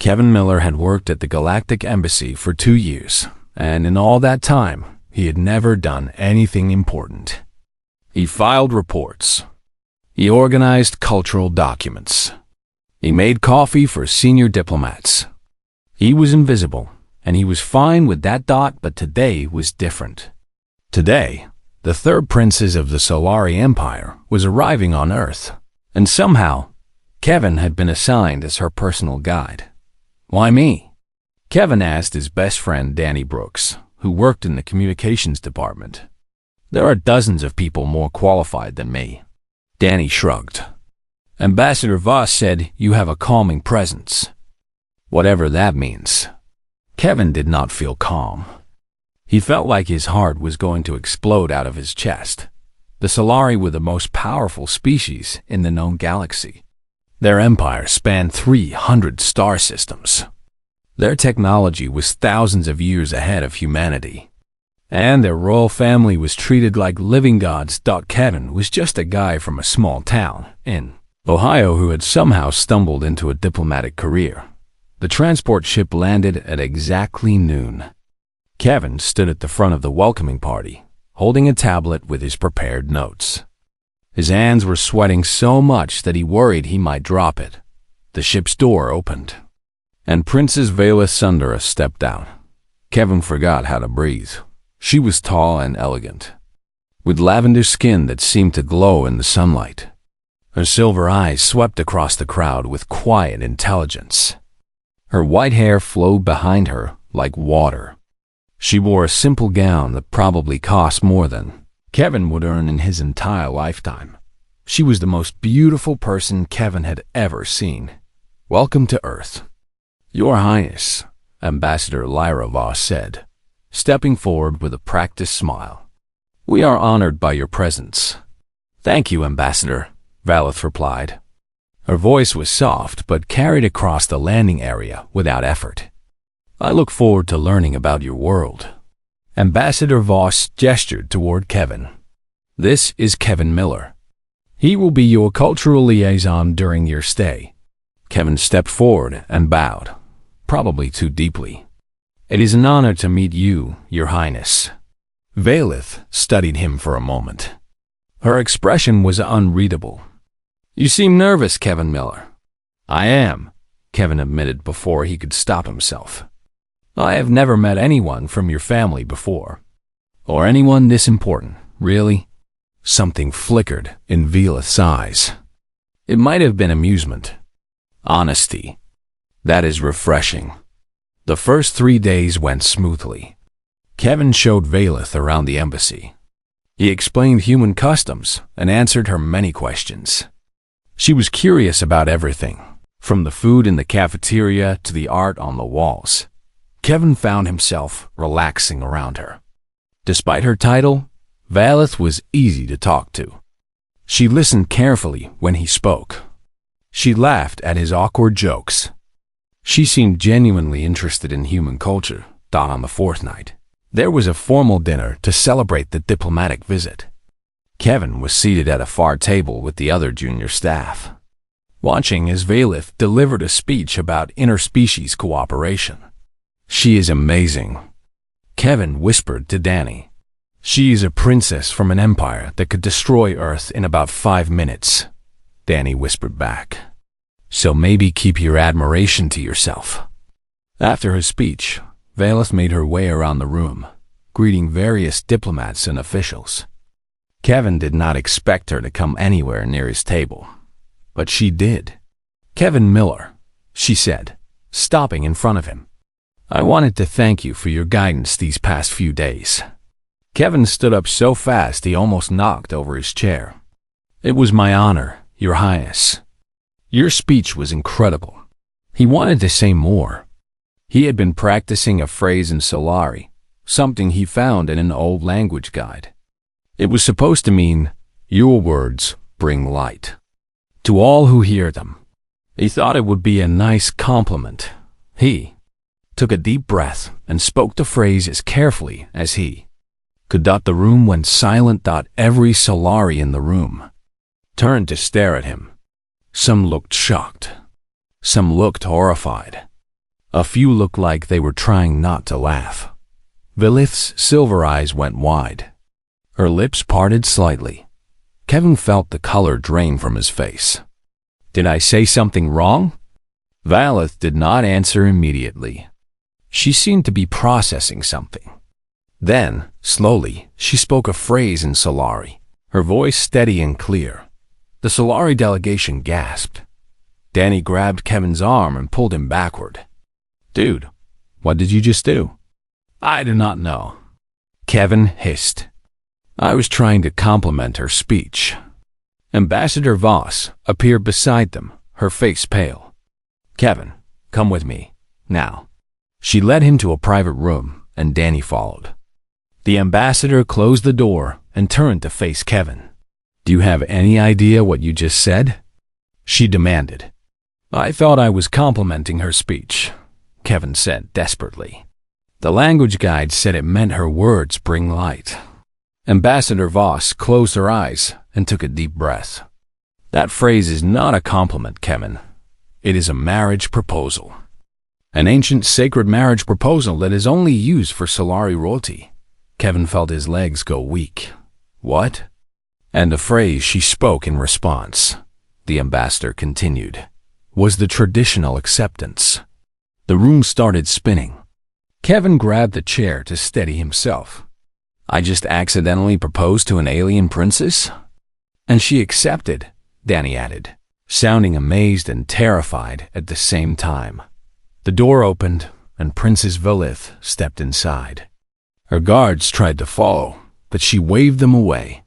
Kevin Miller had worked at the Galactic Embassy for 2 years, and in all that time, he had never done anything important. He filed reports. He organized cultural documents. He made coffee for senior diplomats. He was invisible, and he was fine with that but today was different. Today, the third princess of the Solari Empire was arriving on Earth, and somehow, Kevin had been assigned as her personal guide. Why me? Kevin asked his best friend Danny Brooks, who worked in the communications department. There are dozens of people more qualified than me. Danny shrugged. Ambassador Voss said you have a calming presence. Whatever that means. Kevin did not feel calm. He felt like his heart was going to explode out of his chest. The Solari were the most powerful species in the known galaxy. Their empire spanned 300 star systems. Their technology was thousands of years ahead of humanity. And their royal family was treated like living gods. Kevin was just a guy from a small town in Ohio who had somehow stumbled into a diplomatic career. The transport ship landed at exactly noon. Kevin stood at the front of the welcoming party, holding a tablet with his prepared notes. His hands were sweating so much that he worried he might drop it. The ship's door opened, and Princess Vela Sundara stepped out. Kevin forgot how to breathe. She was tall and elegant, with lavender skin that seemed to glow in the sunlight. Her silver eyes swept across the crowd with quiet intelligence. Her white hair flowed behind her like water. She wore a simple gown that probably cost more than Kevin would earn in his entire lifetime. She was the most beautiful person Kevin had ever seen. Welcome to Earth. Your Highness, Ambassador Lyra Voss said, stepping forward with a practiced smile. We are honored by your presence. Thank you, Ambassador, Valeth replied. Her voice was soft but carried across the landing area without effort. I look forward to learning about your world. Ambassador Voss gestured toward Kevin. This is Kevin Miller. He will be your cultural liaison during your stay. Kevin stepped forward and bowed, probably too deeply. It is an honor to meet you, Your Highness. Valeth studied him for a moment. Her expression was unreadable. You seem nervous, Kevin Miller. I am, Kevin admitted before he could stop himself. I have never met anyone from your family before. Or anyone this important, really. Something flickered in Veleth's eyes. It might have been amusement. Honesty. That is refreshing. The first 3 days went smoothly. Kevin showed Valeth around the embassy. He explained human customs and answered her many questions. She was curious about everything, from the food in the cafeteria to the art on the walls. Kevin found himself relaxing around her. Despite her title, Valeth was easy to talk to. She listened carefully when he spoke. She laughed at his awkward jokes. She seemed genuinely interested in human culture. On the fourth night, there was a formal dinner to celebrate the diplomatic visit. Kevin was seated at a far table with the other junior staff, watching as Valeth delivered a speech about interspecies cooperation. She is amazing, Kevin whispered to Danny. She is a princess from an empire that could destroy Earth in about 5 minutes, Danny whispered back. So maybe keep your admiration to yourself. After her speech, Valeth made her way around the room, greeting various diplomats and officials. Kevin did not expect her to come anywhere near his table, but she did. Kevin Miller, she said, stopping in front of him. I wanted to thank you for your guidance these past few days. Kevin stood up so fast he almost knocked over his chair. It was my honor, Your Highness. Your speech was incredible. He wanted to say more. He had been practicing a phrase in Solari, something he found in an old language guide. It was supposed to mean, your words bring light to all who hear them. He thought it would be a nice compliment. He took a deep breath and spoke the phrase as carefully as he could. The room went silent. Every Solari in the room turned to stare at him. Some looked shocked. Some looked horrified. A few looked like they were trying not to laugh. Velith's silver eyes went wide. Her lips parted slightly. Kevin felt the color drain from his face. "Did I say something wrong?" Velith did not answer immediately. She seemed to be processing something. Then, slowly, she spoke a phrase in Solari, her voice steady and clear. The Solari delegation gasped. Danny grabbed Kevin's arm and pulled him backward. "Dude, what did you just do?" "I do not know," Kevin hissed. "I was trying to compliment her speech." Ambassador Voss appeared beside them, her face pale. "Kevin, come with me, now." She led him to a private room, and Danny followed. The ambassador closed the door and turned to face Kevin. "Do you have any idea what you just said?" she demanded. "I thought I was complimenting her speech," Kevin said desperately. The language guide said it meant her words bring light. Ambassador Voss closed her eyes and took a deep breath. "That phrase is not a compliment, Kevin. It is a marriage proposal. An ancient sacred marriage proposal that is only used for Solari royalty." Kevin felt his legs go weak. "What?" "And the phrase she spoke in response," the ambassador continued, "was the traditional acceptance." The room started spinning. Kevin grabbed the chair to steady himself. "I just accidentally proposed to an alien princess?" "And she accepted," Danny added, sounding amazed and terrified at the same time. The door opened, and Princess Velith stepped inside. Her guards tried to follow, but she waved them away.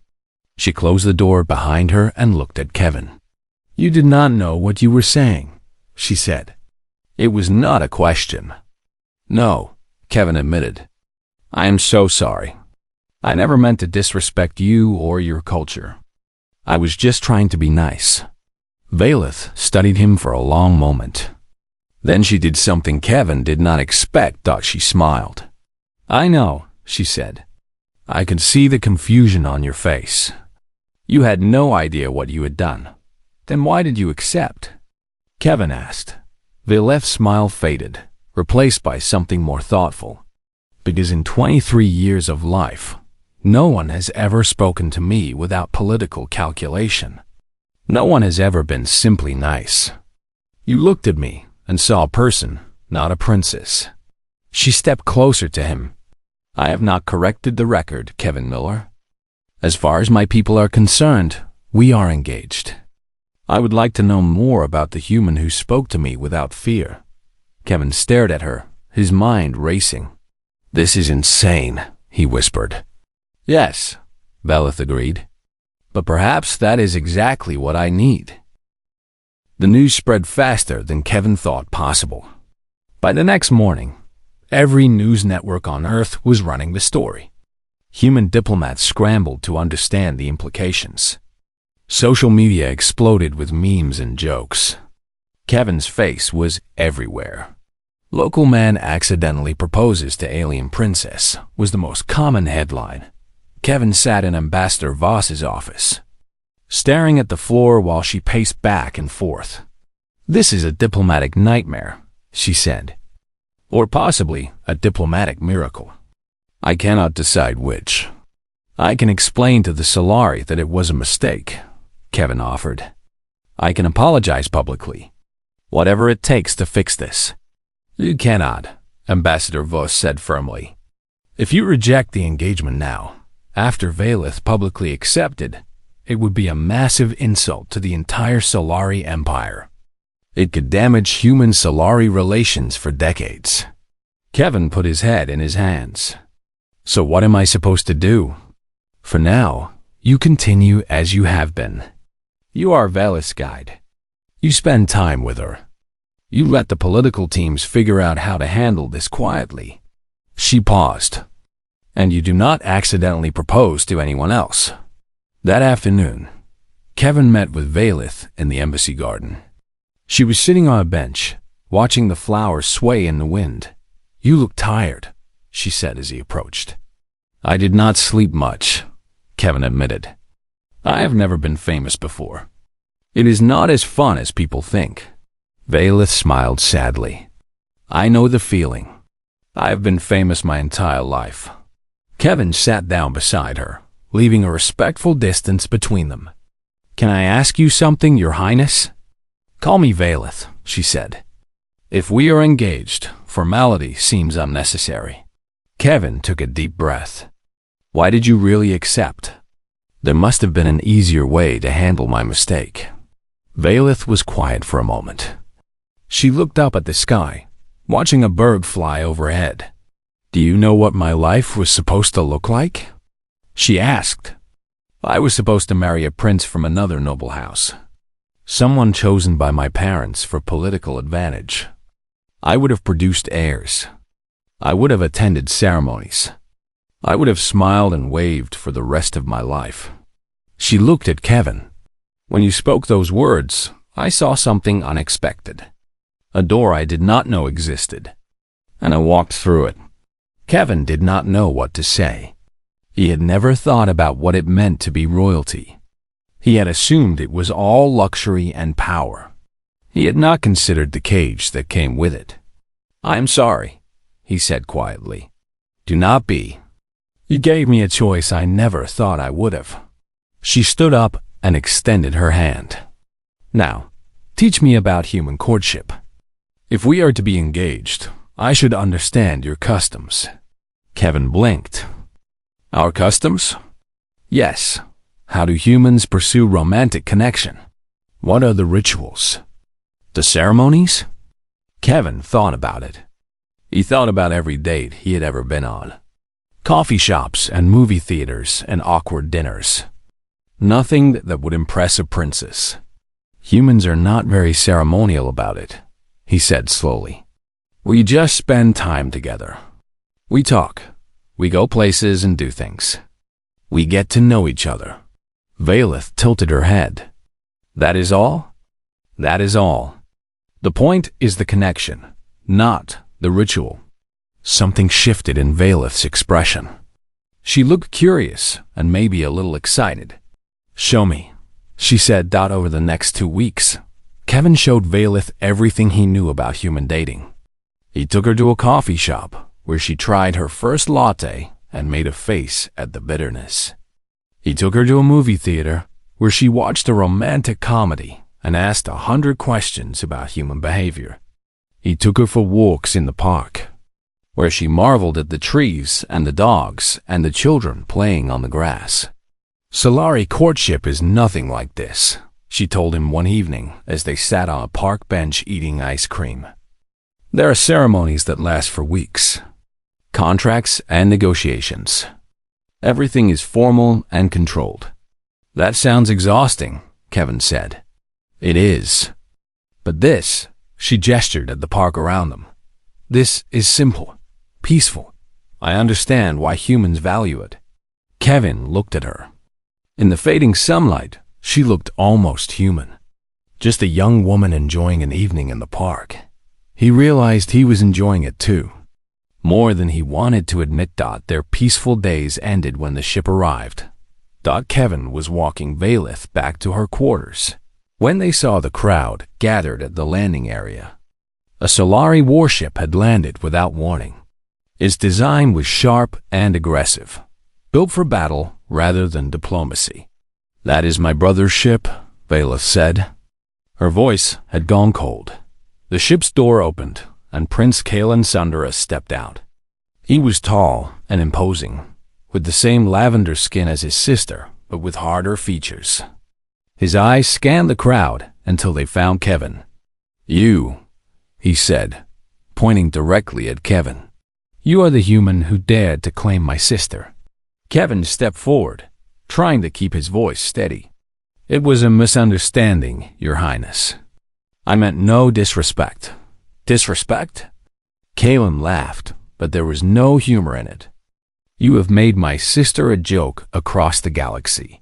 She closed the door behind her and looked at Kevin. "You did not know what you were saying," she said. It was not a question. "No," Kevin admitted. "I am so sorry. I never meant to disrespect you or your culture. I was just trying to be nice." Velith studied him for a long moment. Then she did something Kevin did not expect. She smiled. "I know," she said. "I could see the confusion on your face. You had no idea what you had done. Then why did you accept?" Kevin asked. Velith's smile faded, replaced by something more thoughtful. "Because in 23 years of life, no one has ever spoken to me without political calculation. No one has ever been simply nice. You looked at me and saw a person, not a princess." She stepped closer to him. "I have not corrected the record, Kevin Miller. As far as my people are concerned, we are engaged. I would like to know more about the human who spoke to me without fear." Kevin stared at her, his mind racing. "This is insane," he whispered. "Yes," Velith agreed. "But perhaps that is exactly what I need." The news spread faster than Kevin thought possible. By the next morning, every news network on Earth was running the story. Human diplomats scrambled to understand the implications. Social media exploded with memes and jokes. Kevin's face was everywhere. "Local man accidentally proposes to alien princess" was the most common headline. Kevin sat in Ambassador Voss's office, staring at the floor while she paced back and forth. "This is a diplomatic nightmare," she said. "Or possibly a diplomatic miracle. I cannot decide which. I can explain to the Solari that it was a mistake," Kevin offered. "I can apologize publicly. Whatever it takes to fix this." "You cannot," Ambassador Voss said firmly. "If you reject the engagement now, after Velith publicly accepted, it would be a massive insult to the entire Solari Empire. It could damage human-Solari relations for decades." Kevin put his head in his hands. "So what am I supposed to do?" "For now, you continue as you have been. You are Velith's guide. You spend time with her. You let the political teams figure out how to handle this quietly." She paused. "And you do not accidentally propose to anyone else." That afternoon, Kevin met with Velith in the embassy garden. She was sitting on a bench, watching the flowers sway in the wind. "You look tired," she said as he approached. "I did not sleep much," Kevin admitted. "I have never been famous before. It is not as fun as people think." Velith smiled sadly. I know the feeling. I've been famous my entire life. Kevin sat down beside her, leaving a respectful distance between them. Can I ask you something, Your Highness? Call me Valeth, she said. If we are engaged, formality seems unnecessary. Kevin took a deep breath. Why did you really accept? There must have been an easier way to handle my mistake. Valeth was quiet for a moment. She looked up at the sky, watching a bird fly overhead. Do you know what my life was supposed to look like? She asked. I was supposed to marry a prince from another noble house, someone chosen by my parents for political advantage. I would have produced heirs. I would have attended ceremonies. I would have smiled and waved for the rest of my life. She looked at Kevin. When you spoke those words, I saw something unexpected. A door I did not know existed, and I walked through it. Kevin did not know what to say. He had never thought about what it meant to be royalty. He had assumed it was all luxury and power. He had not considered the cage that came with it. I'm sorry, he said quietly. Do not be. You gave me a choice I never thought I would have. She stood up and extended her hand. Now, teach me about human courtship. If we are to be engaged, I should understand your customs. Kevin blinked. Our customs? Yes. How do humans pursue romantic connection? What are the rituals? The ceremonies? Kevin thought about it. He thought about every date he had ever been on. Coffee shops and movie theaters and awkward dinners. Nothing that would impress a princess. Humans are not very ceremonial about it, he said slowly. We just spend time together. We talk. We go places and do things. We get to know each other. Valeth tilted her head. That is all? That is all. The point is the connection, not the ritual. Something shifted in Valeth's expression. She looked curious and maybe a little excited. Show me, she said. Over the next 2 weeks, Kevin showed Valeth everything he knew about human dating. He took her to a coffee shop where she tried her first latte and made a face at the bitterness. He took her to a movie theater where she watched a romantic comedy and asked 100 questions about human behavior. He took her for walks in the park, where she marveled at the trees and the dogs and the children playing on the grass. Solari courtship is nothing like this, she told him one evening as they sat on a park bench eating ice cream. There are ceremonies that last for weeks. Contracts and negotiations. Everything is formal and controlled. That sounds exhausting, Kevin said. It is. But this, she gestured at the park around them. This is simple, peaceful. I understand why humans value it. Kevin looked at her. In the fading sunlight, she looked almost human. Just a young woman enjoying an evening in the park. He realized he was enjoying it too. More than he wanted to admit. Their peaceful days ended when the ship arrived. Kevin was walking Valeth back to her quarters when they saw the crowd gathered at the landing area. A Solari warship had landed without warning. Its design was sharp and aggressive, built for battle rather than diplomacy. That is my brother's ship, Valeth said. Her voice had gone cold. The ship's door opened, and Prince Kalen Sundara stepped out. He was tall and imposing, with the same lavender skin as his sister, but with harder features. His eyes scanned the crowd until they found Kevin. You, he said, pointing directly at Kevin. You are the human who dared to claim my sister. Kevin stepped forward, trying to keep his voice steady. It was a misunderstanding, Your Highness. I meant no disrespect. Disrespect? Kalen laughed, but there was no humor in it. You have made my sister a joke across the galaxy.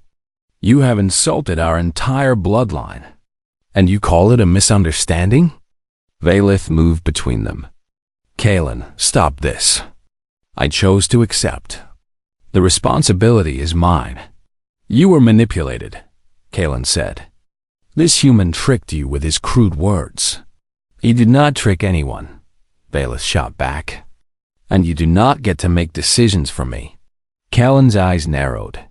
You have insulted our entire bloodline. And you call it a misunderstanding? Valeth moved between them. Kalen, stop this. I chose to accept. The responsibility is mine. You were manipulated, Kalen said. This human tricked you with his crude words. He did not trick anyone. Bayless shot back. And you do not get to make decisions for me. Kellen's eyes narrowed.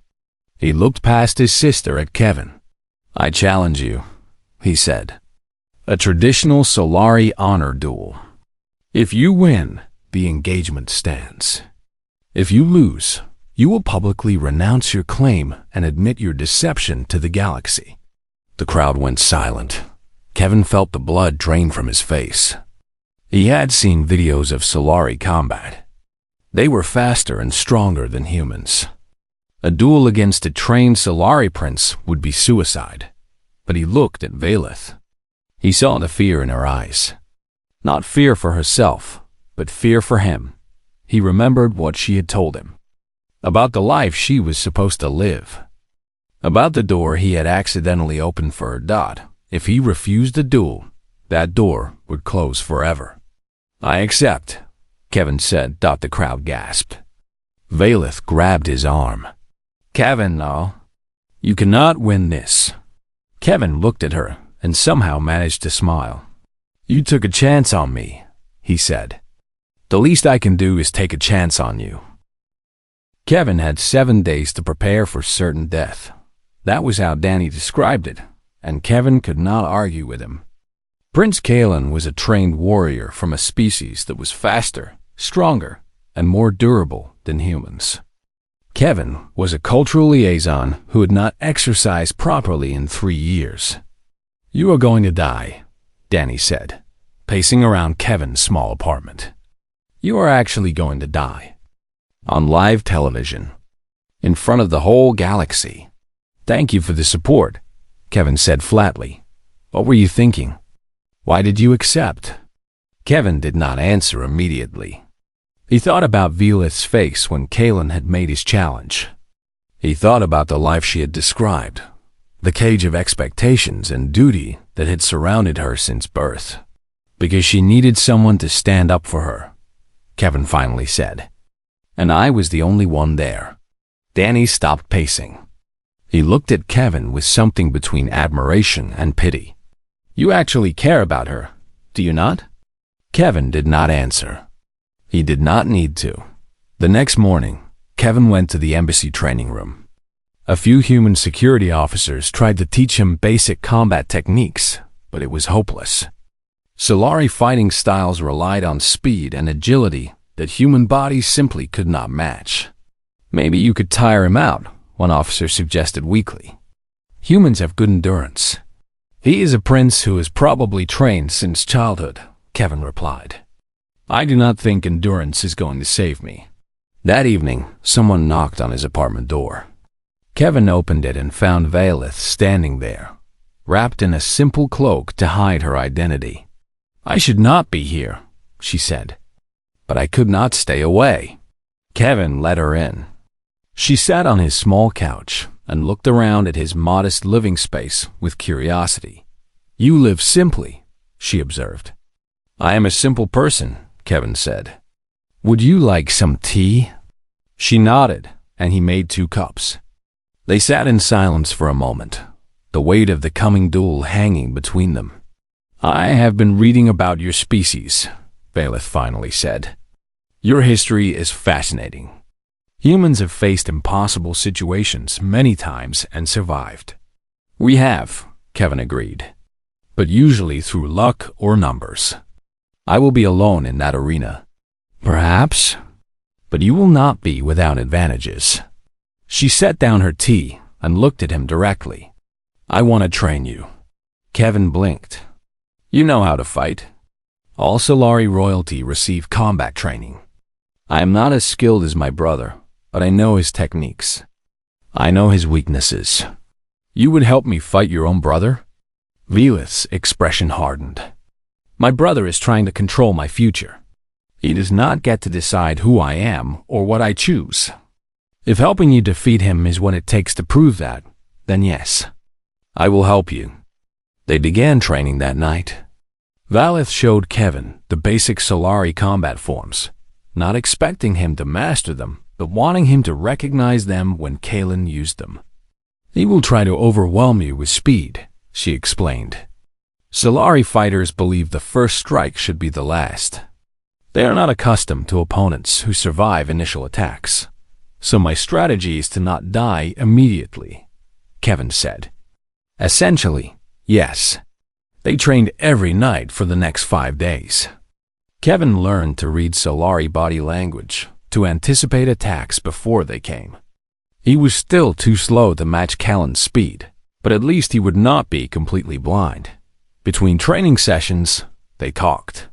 He looked past his sister at Kevin. I challenge you, he said. A traditional Solari honor duel. If you win, the engagement stands. If you lose, you will publicly renounce your claim and admit your deception to the galaxy. The crowd went silent. Kevin felt the blood drain from his face. He had seen videos of Solari combat. They were faster and stronger than humans. A duel against a trained Solari prince would be suicide. But he looked at Valeth. He saw the fear in her eyes. Not fear for herself, but fear for him. He remembered what she had told him. About the life she was supposed to live. About the door he had accidentally opened for her. If he refused the duel, that door would close forever. I accept, Kevin said. The crowd gasped. Valeth grabbed his arm. Kevin, no. You cannot win this. Kevin looked at her and somehow managed to smile. You took a chance on me, he said. The least I can do is take a chance on you. Kevin had 7 days to prepare for certain death. That was how Danny described it, and Kevin could not argue with him. Prince Kalen was a trained warrior from a species that was faster, stronger, and more durable than humans. Kevin was a cultural liaison who had not exercised properly in 3 years. You are going to die, Danny said, pacing around Kevin's small apartment. You are actually going to die. On live television. In front of the whole galaxy. Thank you for the support, Kevin said flatly. What were you thinking? Why did you accept? Kevin did not answer immediately. He thought about Veleth's face when Kalen had made his challenge. He thought about the life she had described, the cage of expectations and duty that had surrounded her since birth. Because she needed someone to stand up for her, Kevin finally said. And I was the only one there. Danny stopped pacing. He looked at Kevin with something between admiration and pity. You actually care about her, do you not? Kevin did not answer. He did not need to. The next morning, Kevin went to the embassy training room. A few human security officers tried to teach him basic combat techniques, but it was hopeless. Solari fighting styles relied on speed and agility that human bodies simply could not match. Maybe you could tire him out, one officer suggested weakly. Humans have good endurance. He is a prince who is probably trained since childhood, Kevin replied. I do not think endurance is going to save me. That evening, someone knocked on his apartment door. Kevin opened it and found Valeth standing there, wrapped in a simple cloak to hide her identity. I should not be here, she said. But I could not stay away. Kevin let her in. She sat on his small couch and looked around at his modest living space with curiosity. You live simply, she observed. I am a simple person, Kevin said. Would you like some tea? She nodded, and he made 2 cups. They sat in silence for a moment, the weight of the coming duel hanging between them. I have been reading about your species, Valeth finally said. Your history is fascinating. Humans have faced impossible situations many times and survived. We have, Kevin agreed, but usually through luck or numbers. I will be alone in that arena. Perhaps, but you will not be without advantages. She set down her tea and looked at him directly. I want to train you. Kevin blinked. You know how to fight. All Solari royalty receive combat training. I am not as skilled as my brother, but I know his techniques. I know his weaknesses. You would help me fight your own brother? Veleth's expression hardened. My brother is trying to control my future. He does not get to decide who I am or what I choose. If helping you defeat him is what it takes to prove that, then yes, I will help you. They began training that night. Valeth showed Kevin the basic Solari combat forms, not expecting him to master them, but wanting him to recognize them when Kalen used them. He will try to overwhelm you with speed, she explained. Solari fighters believe the first strike should be the last. They are not accustomed to opponents who survive initial attacks. So my strategy is to not die immediately, Kevin said. Essentially, yes. They trained every night for the next 5 days. Kevin learned to read Solari body language to anticipate attacks before they came. He was still too slow to match Callan's speed, but at least he would not be completely blind. Between training sessions, they talked.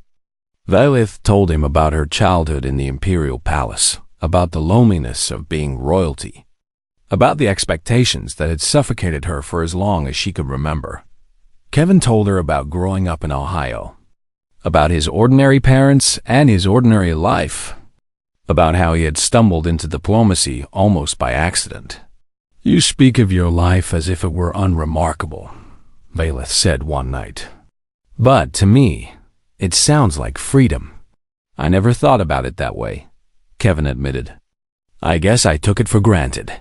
Vailith told him about her childhood in the Imperial Palace, about the loneliness of being royalty, about the expectations that had suffocated her for as long as she could remember. Kevin told her about growing up in Ohio, about his ordinary parents and his ordinary life, about how he had stumbled into diplomacy almost by accident. "You speak of your life as if it were unremarkable," Vailith said one night. "But to me, it sounds like freedom." "I never thought about it that way," Kevin admitted. "I guess I took it for granted."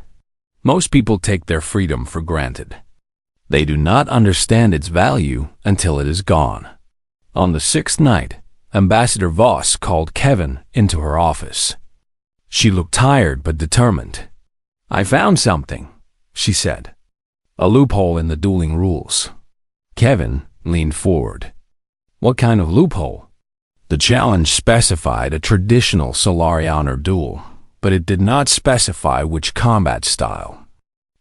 Most people take their freedom for granted. They do not understand its value until it is gone. On the 6th night, Ambassador Voss called Kevin into her office. She looked tired but determined. "I found something," she said. "A loophole in the dueling rules." Kevin leaned forward. "What kind of loophole?" The challenge specified a traditional Solari honor duel, but it did not specify which combat style.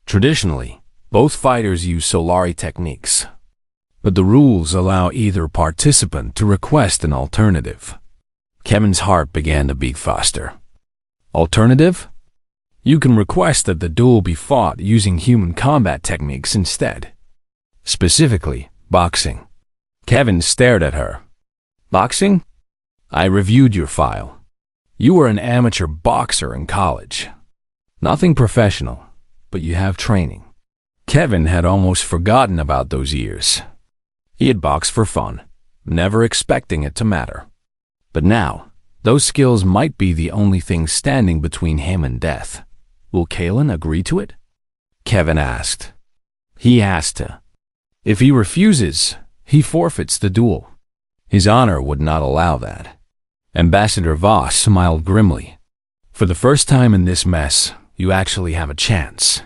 Traditionally, both fighters use Solari techniques, but the rules allow either participant to request an alternative. Kevin's heart began to beat faster. "Alternative? You can request that the duel be fought using human combat techniques instead. Specifically, boxing." Kevin stared at her. "Boxing? I reviewed your file. You were an amateur boxer in college. Nothing professional, but you have training." Kevin had almost forgotten about those years. He had boxed for fun, never expecting it to matter. But now, those skills might be the only thing standing between him and death. "Will Callan agree to it?" Kevin asked. "He has to. If he refuses, he forfeits the duel. His honor would not allow that." Ambassador Voss smiled grimly. "For the first time in this mess, you actually have a chance."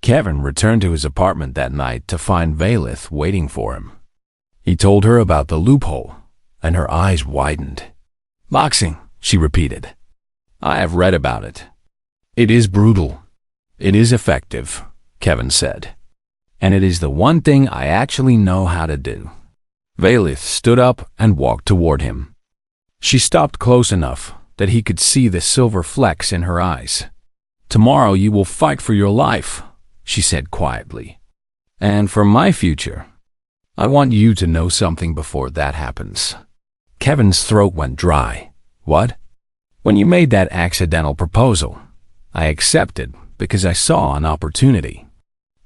Kevin returned to his apartment that night to find Vailith waiting for him. He told her about the loophole, and her eyes widened. "Boxing," she repeated. "I have read about it. It is brutal. It is effective," Kevin said. "And it is the one thing I actually know how to do." Vailith stood up and walked toward him. She stopped close enough that he could see the silver flecks in her eyes. "Tomorrow you will fight for your life," she said quietly. "And for my future. I want you to know something before that happens." Kevin's throat went dry. "What?" "When you made that accidental proposal, I accepted because I saw an opportunity.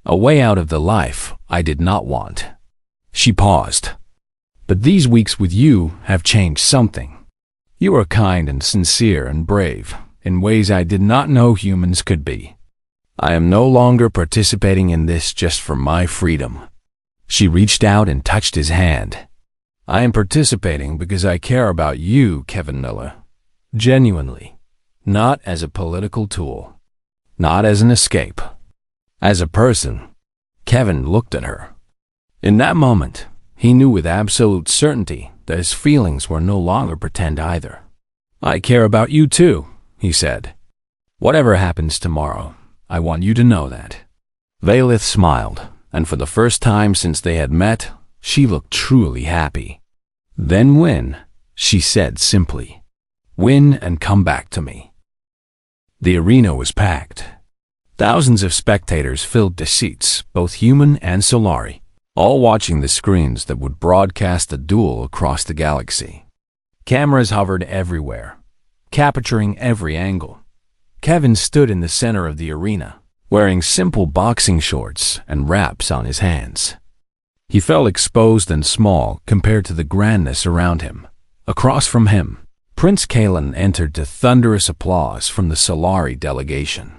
A way out of the life I did not want." She paused. "But these weeks with you have changed something. You are kind and sincere and brave in ways I did not know humans could be. I am no longer participating in this just for my freedom." She reached out and touched his hand. "I am participating because I care about you, Kevin Miller. Genuinely. Not as a political tool. Not as an escape. As a person." Kevin looked at her. In that moment, he knew with absolute certainty that his feelings were no longer pretend either. "I care about you too," he said. "Whatever happens tomorrow, I want you to know that." Vailith smiled, and for the first time since they had met, she looked truly happy. "Then win," she said simply. "Win and come back to me." The arena was packed. Thousands of spectators filled the seats, both human and Solari, all watching the screens that would broadcast the duel across the galaxy. Cameras hovered everywhere, capturing every angle. Kevin stood in the center of the arena, wearing simple boxing shorts and wraps on his hands. He felt exposed and small compared to the grandness around him. Across from him, Prince Callan entered to thunderous applause from the Solari delegation.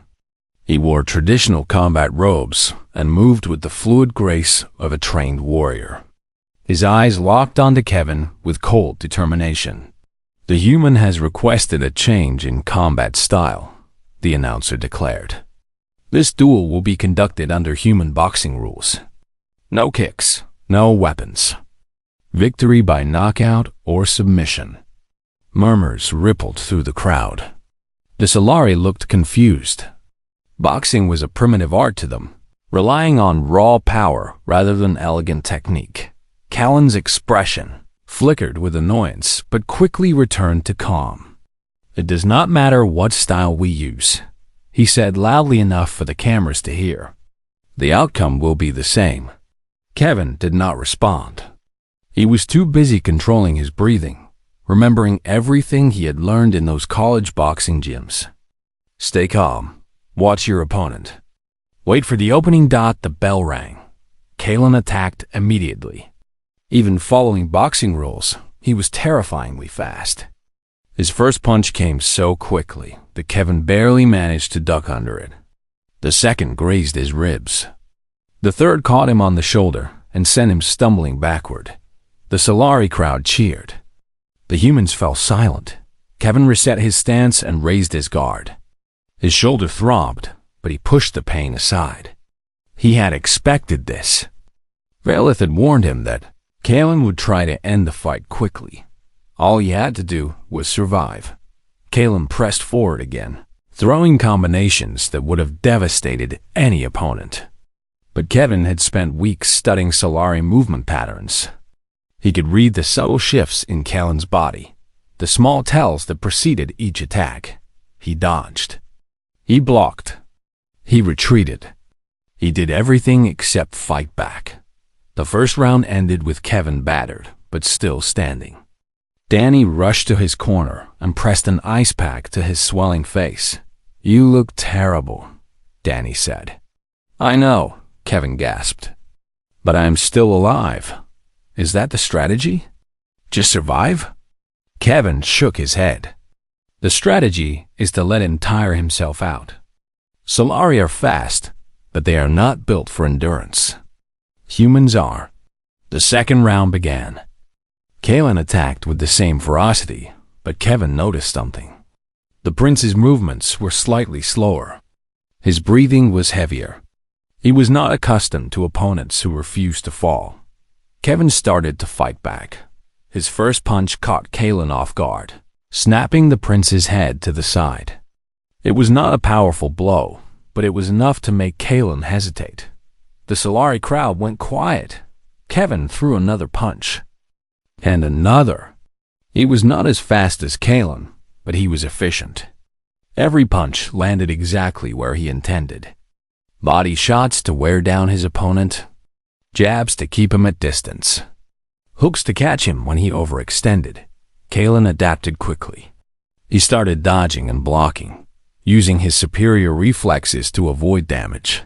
He wore traditional combat robes and moved with the fluid grace of a trained warrior. His eyes locked onto Kevin with cold determination. The human has requested a change in combat style, the announcer declared. This duel will be conducted under human boxing rules. No kicks, no weapons. Victory by knockout or submission. Murmurs rippled through the crowd. The Solari looked confused. Boxing was a primitive art to them, relying on raw power rather than elegant technique. Callan's expression flickered with annoyance but quickly returned to calm. It does not matter what style we use, he said loudly enough for the cameras to hear. The outcome will be the same. Kevin did not respond. He was too busy controlling his breathing, remembering everything he had learned in those college boxing gyms. Stay calm. Watch your opponent. Wait for the opening dot. The bell rang. Callan attacked immediately. Even following boxing rules, he was terrifyingly fast. His first punch came so quickly that Kevin barely managed to duck under it. The second grazed his ribs. The third caught him on the shoulder and sent him stumbling backward. The Solari crowd cheered. The humans fell silent. Kevin reset his stance and raised his guard. His shoulder throbbed, but he pushed the pain aside. He had expected this. Valeth had warned him that Callan would try to end the fight quickly. All he had to do was survive. Callan pressed forward again, throwing combinations that would have devastated any opponent. But Kevin had spent weeks studying Solari movement patterns. He could read the subtle shifts in Callan's body, the small tells that preceded each attack. He dodged. He blocked. He retreated. He did everything except fight back. The first round ended with Kevin battered, but still standing. Danny rushed to his corner and pressed an ice pack to his swelling face. "You look terrible," Danny said. "I know," Kevin gasped. "But I am still alive. Is that the strategy? Just survive?" Kevin shook his head. "The strategy is to let him tire himself out. Solari are fast, but they are not built for endurance. Humans are." The second round began. Callan attacked with the same ferocity, but Kevin noticed something. The prince's movements were slightly slower. His breathing was heavier. He was not accustomed to opponents who refused to fall. Kevin started to fight back. His first punch caught Callan off guard, snapping the prince's head to the side. It was not a powerful blow, but it was enough to make Callan hesitate. The Solari crowd went quiet. Kevin threw another punch. And another. He was not as fast as Callan, but he was efficient. Every punch landed exactly where he intended. Body shots to wear down his opponent, jabs to keep him at distance, hooks to catch him when he overextended. Callan adapted quickly. He started dodging and blocking, using his superior reflexes to avoid damage.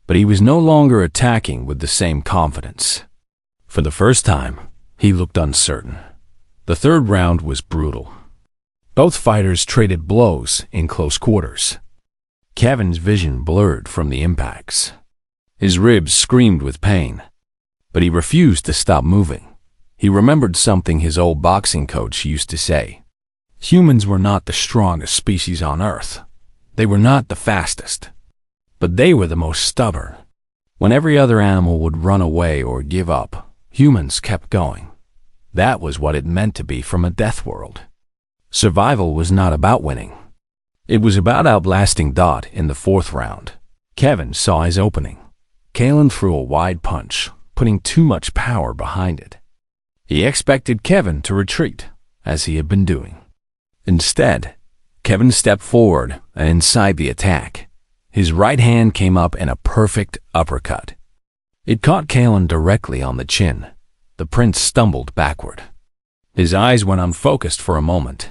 But he was no longer attacking with the same confidence. For the first time, he looked uncertain. The third round was brutal. Both fighters traded blows in close quarters. Kevin's vision blurred from the impacts. His ribs screamed with pain, but he refused to stop moving. He remembered something his old boxing coach used to say. Humans were not the strongest species on Earth. They were not the fastest. But they were the most stubborn. When every other animal would run away or give up, humans kept going. That was what it meant to be from a death world. Survival was not about winning. It was about outlasting Dot in the fourth round. Kevin saw his opening. Callan threw a wide punch, putting too much power behind it. He expected Kevin to retreat, as he had been doing. Instead, Kevin stepped forward and inside the attack. His right hand came up in a perfect uppercut. It caught Callan directly on the chin. The prince stumbled backward. His eyes went unfocused for a moment.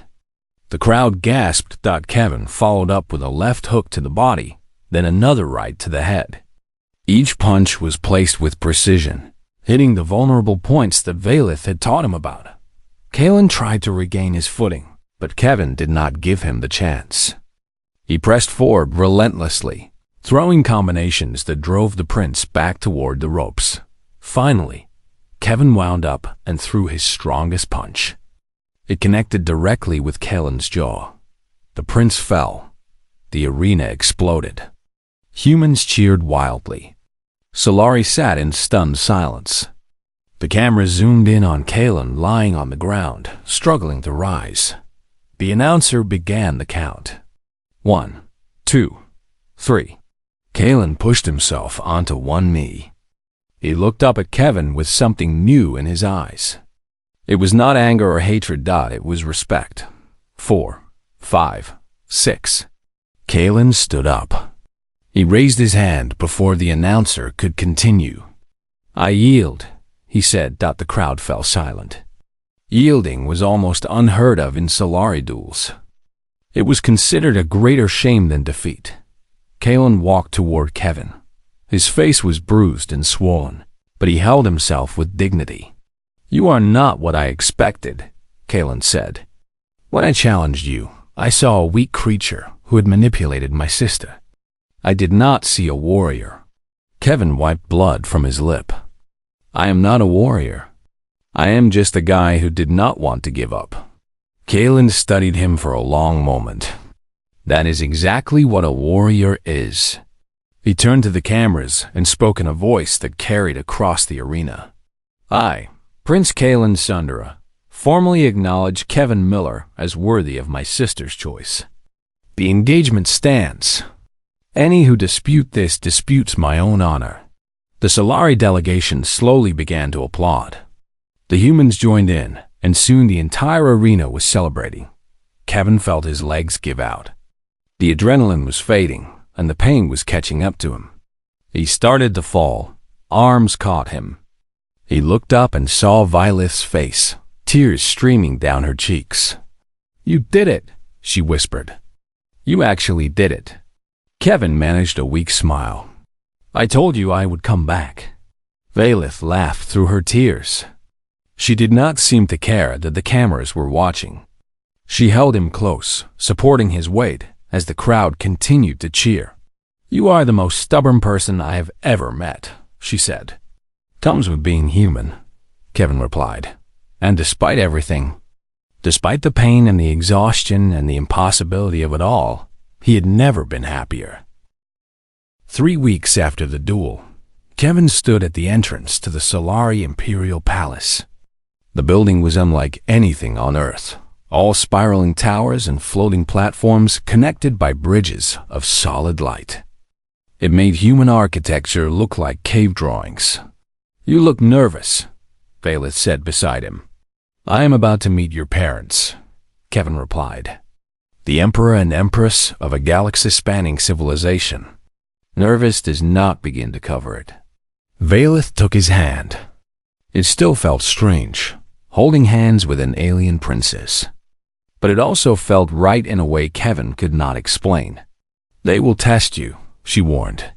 The crowd gasped. Kevin followed up with a left hook to the body, then another right to the head. Each punch was placed with precision, hitting the vulnerable points that Valeth had taught him about. Callan tried to regain his footing, but Kevin did not give him the chance. He pressed forward relentlessly, throwing combinations that drove the prince back toward the ropes. Finally, Kevin wound up and threw his strongest punch. It connected directly with Kalen's jaw. The prince fell. The arena exploded. Humans cheered wildly. Solari sat in stunned silence. The camera zoomed in on Kalen lying on the ground, struggling to rise. The announcer began the count. 1, 2, 3. Kalen pushed himself onto one knee. He looked up at Kevin with something new in his eyes. It was not anger or hatred, it was respect. 4, 5, 6. Kalen stood up. He raised his hand before the announcer could continue. I yield, he said. The crowd fell silent. Yielding was almost unheard of in Solari duels. It was considered a greater shame than defeat. Kalen walked toward Kevin. His face was bruised and swollen, but he held himself with dignity. You are not what I expected, Kalen said. When I challenged you, I saw a weak creature who had manipulated my sister. I did not see a warrior. Kevin wiped blood from his lip. I am not a warrior. I am just a guy who did not want to give up. Kalen studied him for a long moment. That is exactly what a warrior is. He turned to the cameras and spoke in a voice that carried across the arena. I, Prince Kalen Sundara, formally acknowledge Kevin Miller as worthy of my sister's choice. The engagement stands. Any who dispute this disputes my own honor. The Solari delegation slowly began to applaud. The humans joined in, and soon the entire arena was celebrating. Kevin felt his legs give out. The adrenaline was fading, and the pain was catching up to him. He started to fall. Arms caught him. He looked up and saw Violet's face, tears streaming down her cheeks. You did it, she whispered. You actually did it. Kevin managed a weak smile. I told you I would come back. Violet laughed through her tears. She did not seem to care that the cameras were watching. She held him close, supporting his weight as the crowd continued to cheer. You are the most stubborn person I have ever met, she said. Comes with being human, Kevin replied. And despite everything, despite the pain and the exhaustion and the impossibility of it all, he had never been happier. 3 weeks after the duel, Kevin stood at the entrance to the Solari Imperial Palace. The building was unlike anything on Earth, all spiraling towers and floating platforms connected by bridges of solid light. It made human architecture look like cave drawings. You look nervous, Violet said beside him. I am about to meet your parents, Kevin replied. The Emperor and Empress of a galaxy-spanning civilization. Nervous does not begin to cover it. Violet took his hand. It still felt strange, holding hands with an alien princess. But it also felt right in a way Kevin could not explain. They will test you, she warned.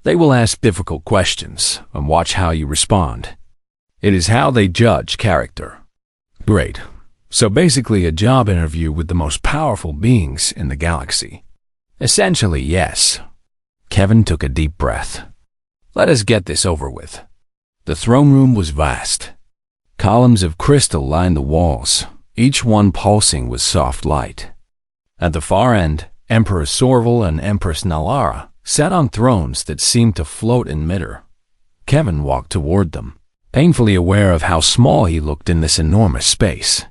They will ask difficult questions and watch how you respond. It is how they judge character. Great. So basically a job interview with the most powerful beings in the galaxy. Essentially, yes. Kevin took a deep breath. Let us get this over with. The throne room was vast. Columns of crystal lined the walls, each one pulsing with soft light. At the far end, Emperor Sorval and Empress Nalara sat on thrones that seemed to float in midair. Kevin walked toward them, painfully aware of how small he looked in this enormous space.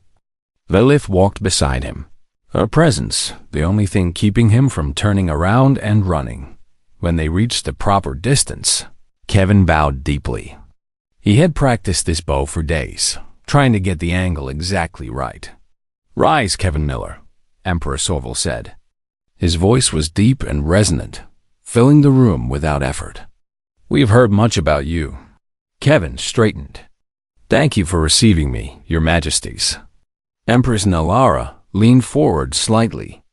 Lilith walked beside him, her presence the only thing keeping him from turning around and running. When they reached the proper distance, Kevin bowed deeply. He had practiced this bow for days, trying to get the angle exactly right. Rise, Kevin Miller, Emperor Sorval said. His voice was deep and resonant, filling the room without effort. We have heard much about you. Kevin straightened. Thank you for receiving me, your majesties. Empress Nalara leaned forward slightly.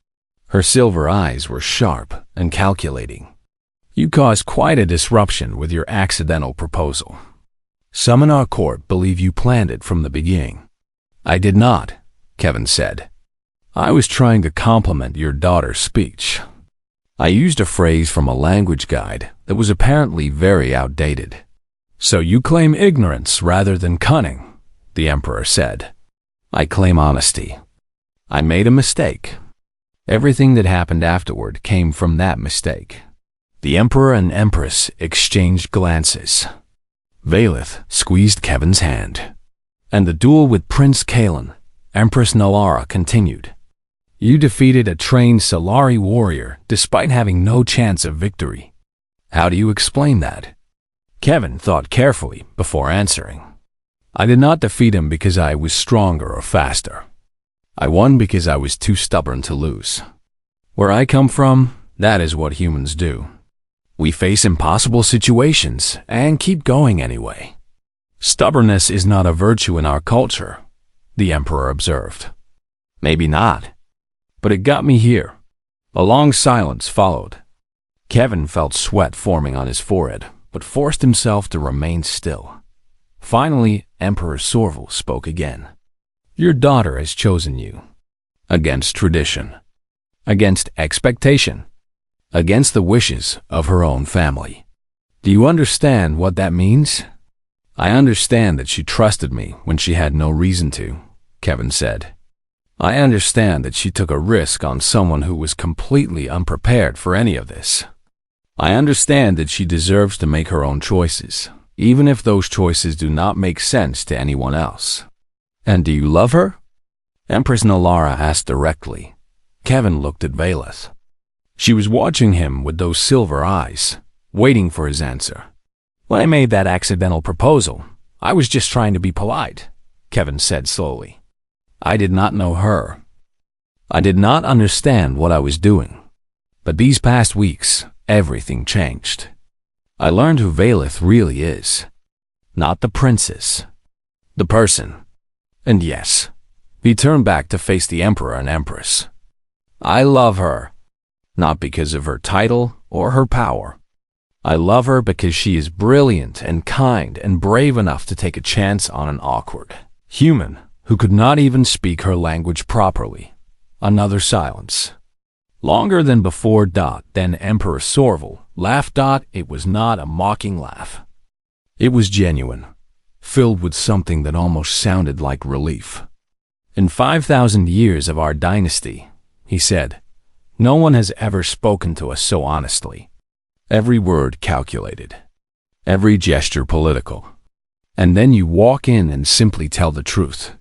Her silver eyes were sharp and calculating. You caused quite a disruption with your accidental proposal. Some in our court believe you planned it from the beginning. I did not, Kevin said. I was trying to compliment your daughter's speech. I used a phrase from a language guide that was apparently very outdated. So you claim ignorance rather than cunning, the Emperor said. I claim honesty. I made a mistake. Everything that happened afterward came from that mistake. The Emperor and Empress exchanged glances. Valeth squeezed Kevin's hand. And the duel with Prince Kalen, Empress Nalara, continued. You defeated a trained Solari warrior despite having no chance of victory. How do you explain that? Kevin thought carefully before answering. I did not defeat him because I was stronger or faster. I won because I was too stubborn to lose. Where I come from, that is what humans do. We face impossible situations and keep going anyway. Stubbornness is not a virtue in our culture, the Emperor observed. Maybe not, but it got me here. A long silence followed. Kevin felt sweat forming on his forehead, but forced himself to remain still. Finally, Emperor Sorval spoke again. Your daughter has chosen you. Against tradition. Against expectation. Against the wishes of her own family. Do you understand what that means? I understand that she trusted me when she had no reason to, Kevin said. I understand that she took a risk on someone who was completely unprepared for any of this. I understand that she deserves to make her own choices, even if those choices do not make sense to anyone else. And do you love her? Empress Nalara asked directly. Kevin looked at Valeth. She was watching him with those silver eyes, waiting for his answer. When I made that accidental proposal, I was just trying to be polite, Kevin said slowly. I did not know her. I did not understand what I was doing. But these past weeks, everything changed. I learned who Valeth really is. Not the princess. The person. And yes, he turned back to face the Emperor and Empress. I love her. Not because of her title or her power. I love her because she is brilliant and kind and brave enough to take a chance on an awkward human who could not even speak her language properly. Another silence. Longer than before. Then Emperor Sorval laughed. It was not a mocking laugh. It was genuine, filled with something that almost sounded like relief. In 5,000 years of our dynasty, he said, no one has ever spoken to us so honestly. Every word calculated. Every gesture political. And then you walk in and simply tell the truth.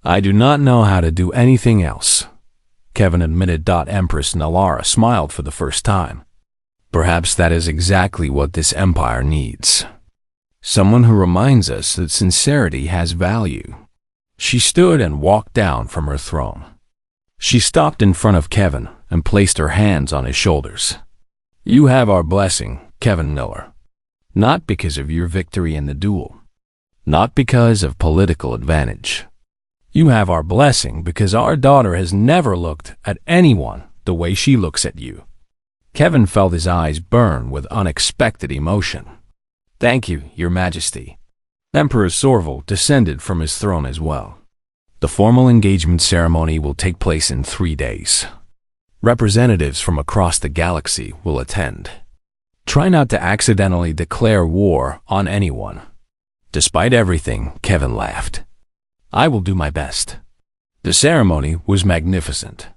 I do not know how to do anything else, Kevin admitted. Empress Nalara smiled for the first time. Perhaps that is exactly what this empire needs. Someone who reminds us that sincerity has value. She stood and walked down from her throne. She stopped in front of Kevin and placed her hands on his shoulders. You have our blessing, Kevin Miller. Not because of your victory in the duel. Not because of political advantage. You have our blessing because our daughter has never looked at anyone the way she looks at you. Kevin felt his eyes burn with unexpected emotion. Thank you, Your Majesty. Emperor Sorval descended from his throne as well. The formal engagement ceremony will take place in 3 days. Representatives from across the galaxy will attend. Try not to accidentally declare war on anyone. Despite everything, Kevin laughed. I will do my best. The ceremony was magnificent.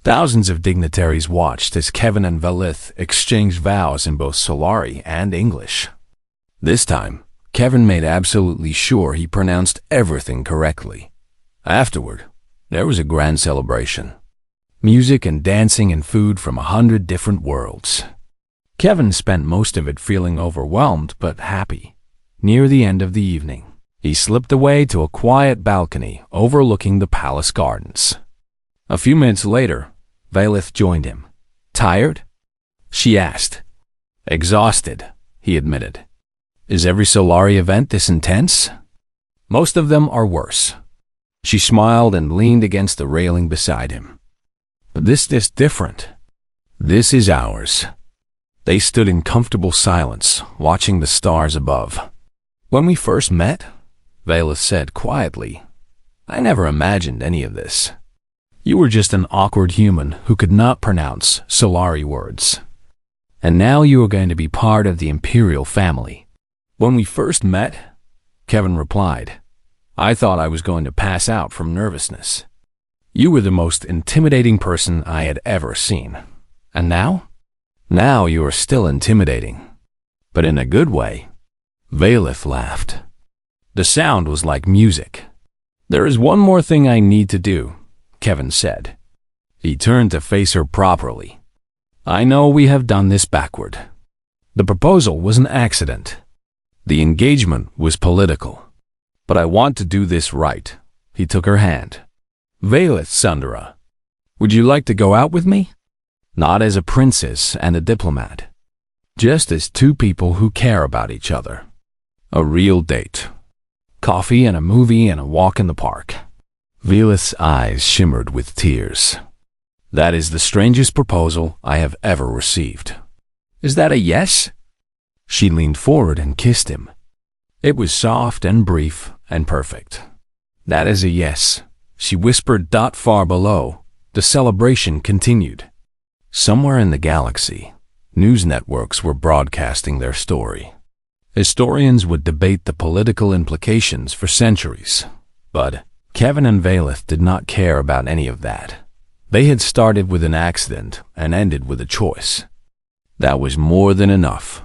Thousands of dignitaries watched as Kevin and Valeth exchanged vows in both Solari and English. This time, Kevin made absolutely sure he pronounced everything correctly. Afterward, there was a grand celebration. Music and dancing and food from 100 different worlds. Kevin spent most of it feeling overwhelmed but happy. Near the end of the evening, he slipped away to a quiet balcony overlooking the palace gardens. A few minutes later, Valeth joined him. Tired? She asked. Exhausted, he admitted. Is every Solari event this intense? Most of them are worse. She smiled and leaned against the railing beside him. But this is different. This is ours. They stood in comfortable silence, watching the stars above. When we first met, Valeth said quietly, I never imagined any of this. You were just an awkward human who could not pronounce Solari words. And now you are going to be part of the Imperial family. When we first met, Kevin replied, I thought I was going to pass out from nervousness. You were the most intimidating person I had ever seen. And now? Now you are still intimidating. But in a good way. Valeth laughed. The sound was like music. There is one more thing I need to do, Kevin said. He turned to face her properly. I know we have done this backward. The proposal was an accident. The engagement was political. But I want to do this right. He took her hand. Valeth Sundara, would you like to go out with me? Not as a princess and a diplomat. Just as two people who care about each other. A real date. Coffee and a movie and a walk in the park. Valeth's eyes shimmered with tears. That is the strangest proposal I have ever received. Is that a yes? She leaned forward and kissed him. It was soft and brief and perfect. That is a yes, she whispered. Far below, the celebration continued. Somewhere in the galaxy, news networks were broadcasting their story. Historians would debate the political implications for centuries, but Kevin and Valeth did not care about any of that. They had started with an accident and ended with a choice. That was more than enough.